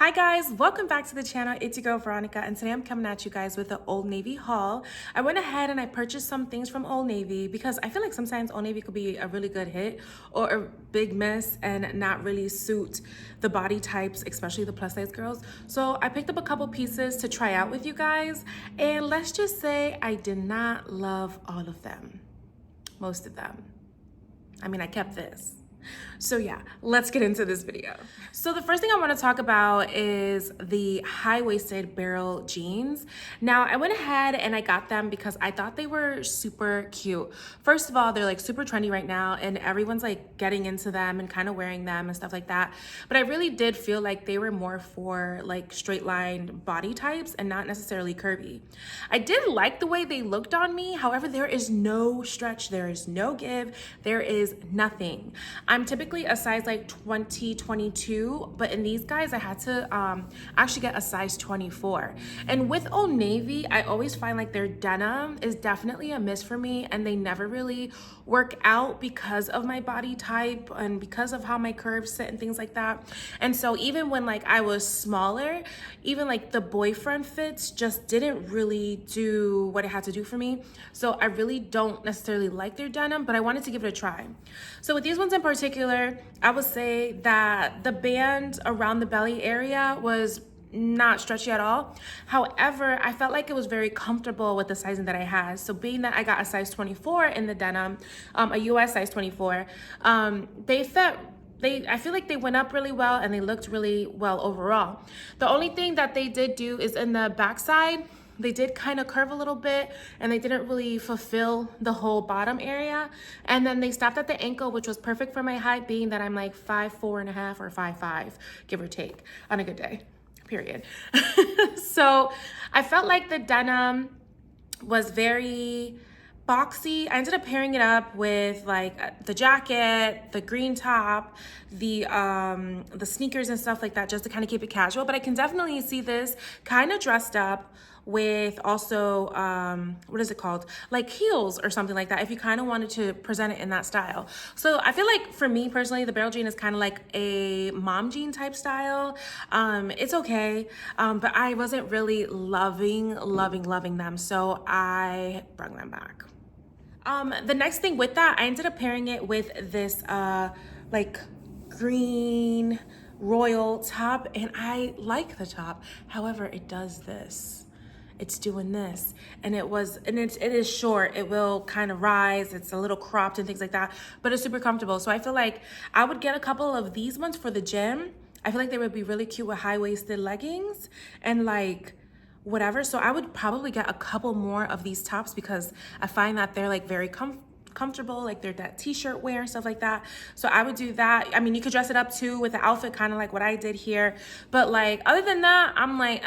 Hi guys, welcome back to the channel. It's your girl Veronica, and today I'm coming at you guys with an Old Navy haul. I went ahead and I purchased some things from Old Navy because I feel like sometimes Old Navy could be a really good hit or a big miss and not really suit the body types, especially the plus size girls. So I picked up a couple pieces to try out with you guys, and let's just say I did not love all of them. Most of them. I mean, I kept this. So yeah, let's get into this video. So the first thing I want to talk about is the high-waisted barrel jeans. Now I went ahead and I got them because I thought they were super cute. First of all, they're like super trendy right now and everyone's like getting into them and kind of wearing them and stuff like that. But I really did feel like they were more for like straight line body types and not necessarily curvy. I did like the way they looked on me. However, there is no stretch, there is no give, there is nothing. I'm typically a size like 20, 22, but in these guys, I had to actually get a size 24. And with Old Navy, I always find like their denim is definitely a miss for me, and they never really work out because of my body type and because of how my curves sit and things like that. And so even when like I was smaller, even like the boyfriend fits just didn't really do what it had to do for me. So I really don't necessarily like their denim, but I wanted to give it a try. So with these ones in particular, I would say that the band around the belly area was not stretchy at all. However, I felt like it was very comfortable with the sizing that I had. So being that I got a size 24 in the denim, a US size 24, they fit. I feel like they went up really well and they looked really well overall. The only thing that they did do is in the backside, they did kind of curve a little bit and they didn't really fulfill the whole bottom area. And then they stopped at the ankle, which was perfect for my height, being that I'm like 5'4.5" or 5'5", give or take, on a good day, period. So I felt like the denim was very boxy. I ended up pairing it up with like the jacket, the green top, the sneakers and stuff like that, just to kind of keep it casual. But I can definitely see this kind of dressed up with also what is it called, like heels or something like that, if you kind of wanted to present it in that style. So I feel like for me personally, the barrel jean is kind of like a mom jean type style. It's okay, but I wasn't really loving them, so I brought them back. The next thing with that, I ended up pairing it with this like green royal top, and I like the top. However, it does this. It's doing this, and it is short. It will kind of rise. It's a little cropped and things like that, but it's super comfortable. So I feel like I would get a couple of these ones for the gym. I feel like they would be really cute with high-waisted leggings and like whatever. So I would probably get a couple more of these tops because I find that they're like very comfortable, like they're that t-shirt wear and stuff like that. So I would do that. I mean, you could dress it up too with the outfit, kind of like what I did here, but like other than that, I'm like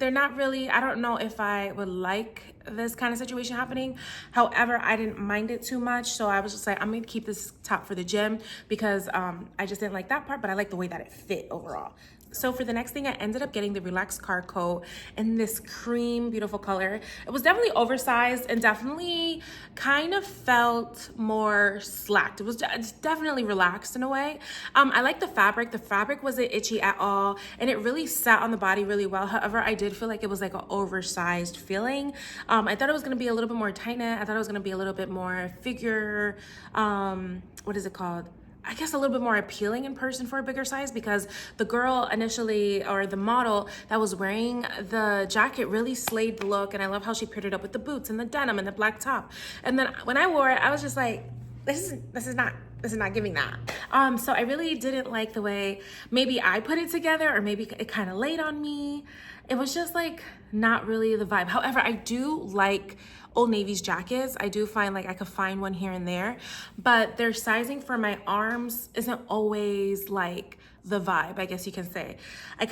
they're not really, I don't know if I would like this kind of situation happening. However, I didn't mind it too much, so I was just like, I'm gonna keep this top for the gym because I just didn't like that part, but I like the way that it fit overall. So for the next thing, I ended up getting the relaxed car coat in this cream, beautiful color. It was definitely oversized and definitely kind of felt more slacked. It's definitely relaxed in a way. I like the fabric. The fabric wasn't itchy at all, and it really sat on the body really well. However, I did feel like it was like an oversized feeling. I thought it was gonna be a little bit more tight knit. I thought it was gonna be a little bit more figure, what is it called? I guess a little bit more appealing in person for a bigger size, because the girl initially, or the model that was wearing the jacket, really slayed the look, and I love how she paired it up with the boots and the denim and the black top. And then when I wore it, I was just like, this is not giving that. So I really didn't like the way maybe I put it together, or maybe it kind of laid on me. It was just like not really the vibe. However, I do like Old Navy's jackets. I do find like I could find one here and there, but their sizing for my arms isn't always like the vibe, I guess you can say. I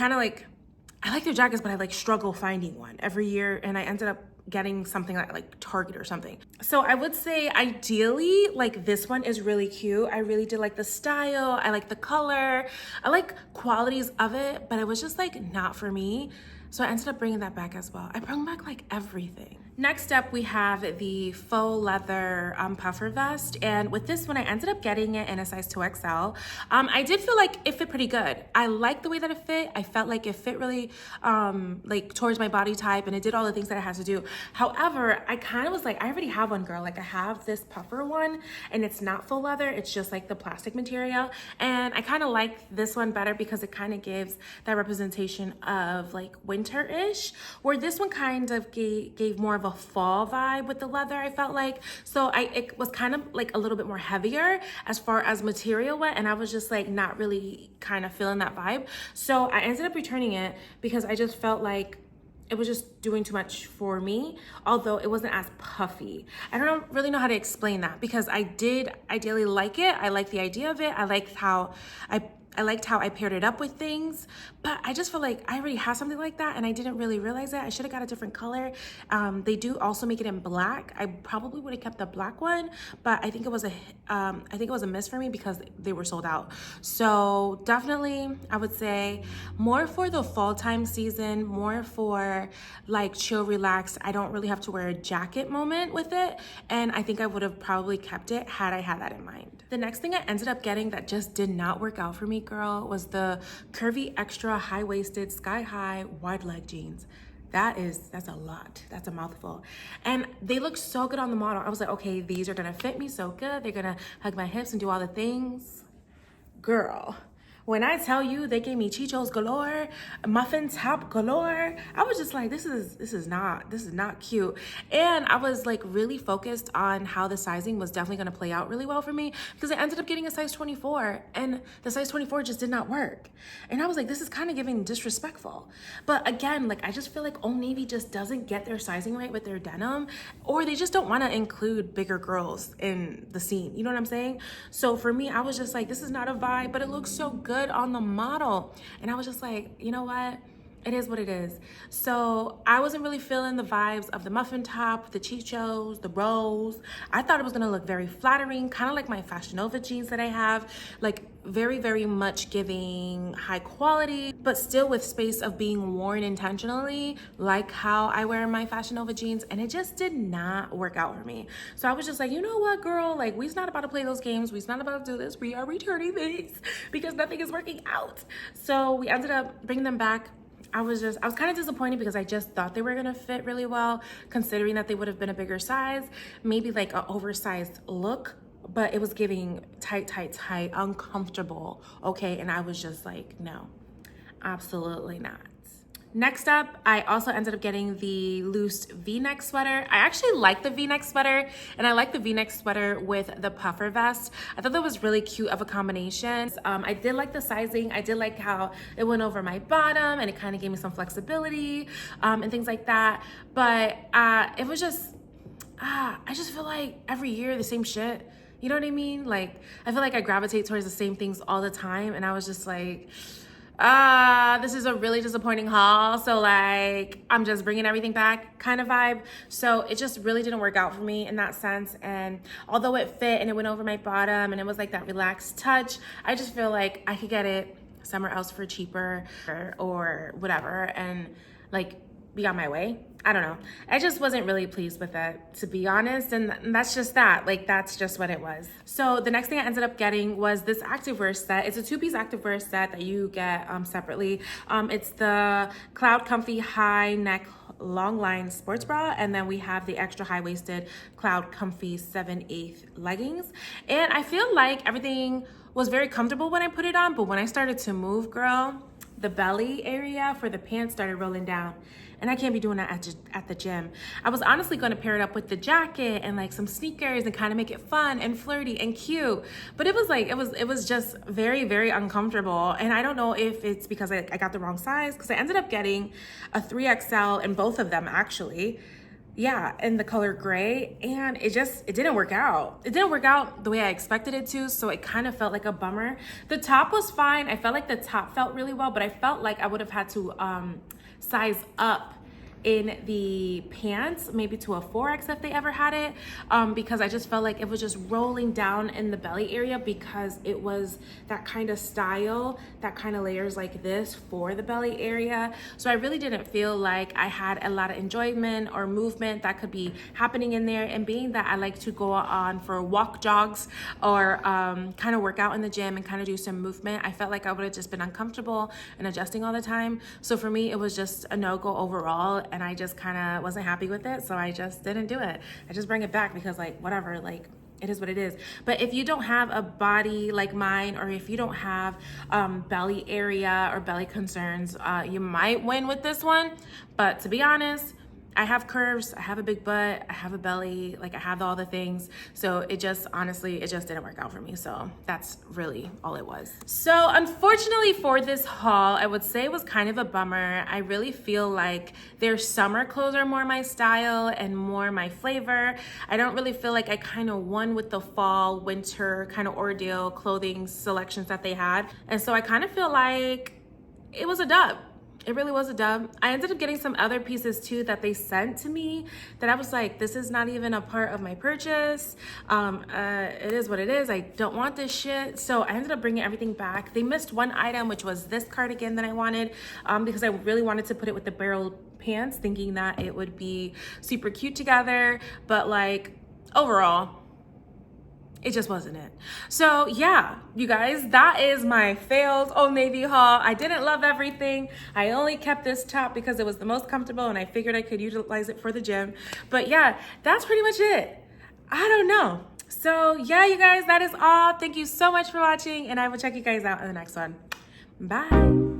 like their jackets, but I like struggle finding one every year, and I ended up getting something like Target or something. So I would say ideally like this one is really cute. I really did like the style. I like the color. I like qualities of it, but it was just like not for me. So I ended up bringing that back as well. I brought back like everything. Next up, we have the faux leather puffer vest. And with this one, I ended up getting it in a size 2XL. I did feel like it fit pretty good. I liked the way that it fit. I felt like it fit really like towards my body type, and it did all the things that it has to do. However, I kind of was like, I already have one, girl. Like I have this puffer one and it's not faux leather. It's just like the plastic material. And I kind of like this one better because it kind of gives that representation of like winter-ish, where this one kind of gave more of a fall vibe with the leather, I felt like. So it was kind of like a little bit more heavier as far as material went, and I was just like not really kind of feeling that vibe. So I ended up returning it because I just felt like it was just doing too much for me, although it wasn't as puffy. I don't really know how to explain that, because I did ideally like it. I liked the idea of it. I liked how I paired it up with things, but I just feel like I already have something like that and I didn't really realize it. I should have got a different color. They do also make it in black. I probably would have kept the black one, but I think it was a miss for me because they were sold out. So definitely, I would say more for the fall time season, more for like chill, relax. I don't really have to wear a jacket moment with it, and I think I would have probably kept it had I had that in mind. The next thing I ended up getting that just did not work out for me, girl, was the curvy extra high-waisted sky high wide leg jeans. That's a lot. That's a mouthful. And they look so good on the model. I was like, okay, these are gonna fit me so good. They're gonna hug my hips and do all the things. Girl, when I tell you they gave me chichos galore, muffin top galore, I was just like, this is not cute. And I was like really focused on how the sizing was definitely gonna play out really well for me, because I ended up getting a size 24 and the size 24 just did not work. And I was like, this is kind of giving disrespectful. But again, like I just feel like Old Navy just doesn't get their sizing right with their denim, or they just don't wanna include bigger girls in the scene. You know what I'm saying? So for me, I was just like, this is not a vibe, but it looks so good on the model. And I was just like, you know what? It is what it is. So I wasn't really feeling the vibes of the muffin top, the chichos, the rolls. I thought it was gonna look very flattering, kind of like my Fashion Nova jeans that I have, like very, very much giving high quality, but still with space of being worn intentionally, like how I wear my Fashion Nova jeans. And it just did not work out for me. So I was just like, you know what, girl? Like, we's not about to play those games. We's not about to do this. We are returning these because nothing is working out. So we ended up bringing them back. I was kind of disappointed because I just thought they were gonna fit really well, considering that they would have been a bigger size, maybe like an oversized look, but it was giving tight, uncomfortable, okay? And I was just like, no, absolutely not. Next up, I also ended up getting the loose V-neck sweater. I actually like the V-neck sweater, and I like the V-neck sweater with the puffer vest. I thought that was really cute of a combination. I did like the sizing. I did like how it went over my bottom, and it kind of gave me some flexibility and things like that. But it was just, I just feel like every year the same shit. You know what I mean? Like, I feel like I gravitate towards the same things all the time, and I was just like, this is a really disappointing haul. So like, I'm just bringing everything back kind of vibe. So it just really didn't work out for me in that sense. And although it fit and it went over my bottom and it was like that relaxed touch, I just feel like I could get it somewhere else for cheaper or whatever, and like be on my way. I don't know. I just wasn't really pleased with it, to be honest. And that's just that. Like, that's just what it was. So the next thing I ended up getting was this activewear set. It's a two-piece activewear set that you get separately. It's the Cloud Comfy High Neck Long Line Sports Bra, and then we have the extra high-waisted Cloud Comfy 7/8 leggings. And I feel like everything was very comfortable when I put it on, but when I started to move, girl, the belly area for the pants started rolling down. And I can't be doing that at the gym. I was honestly going to pair it up with the jacket and like some sneakers and kind of make it fun and flirty and cute. But it was like, it was just very, very uncomfortable. And I don't know if it's because I got the wrong size, because I ended up getting a 3XL in both of them actually. Yeah, in the color gray, and it didn't work out. It didn't work out the way I expected it to, so it kind of felt like a bummer. The top was fine. I felt like the top felt really well, but I felt like I would have had to size up in the pants, maybe to a 4X if they ever had it, because I just felt like it was just rolling down in the belly area because it was that kind of style, that kind of layers like this for the belly area. So I really didn't feel like I had a lot of enjoyment or movement that could be happening in there. And being that I like to go on for walk jogs or kind of work out in the gym and kind of do some movement, I felt like I would have just been uncomfortable and adjusting all the time. So for me, it was just a no-go overall, and I just kind of wasn't happy with it, so I just didn't do it. I just bring it back because like whatever, like it is what it is. But if you don't have a body like mine, or if you don't have belly area or belly concerns, you might win with this one. But to be honest, I have curves, I have a big butt, I have a belly, like I have all the things. So it just, honestly, it just didn't work out for me. So that's really all it was. So unfortunately for this haul, I would say it was kind of a bummer. I really feel like their summer clothes are more my style and more my flavor. I don't really feel like I kind of won with the fall, winter kind of ordeal clothing selections that they had. And so I kind of feel like it was a dub. It really was a dub. I ended up getting some other pieces too that they sent to me that I was like, this is not even a part of my purchase. It is what it is. I don't want this shit. So I ended up bringing everything back. They missed one item, which was this cardigan that I wanted, because I really wanted to put it with the barrel pants, thinking that it would be super cute together. But like overall, it just wasn't it. So yeah, you guys, that is my failed Old Navy haul. I didn't love everything. I only kept this top because it was the most comfortable and I figured I could utilize it for the gym. But yeah, that's pretty much it. I don't know. So yeah, you guys, that is all. Thank you so much for watching, and I will check you guys out in the next one. Bye.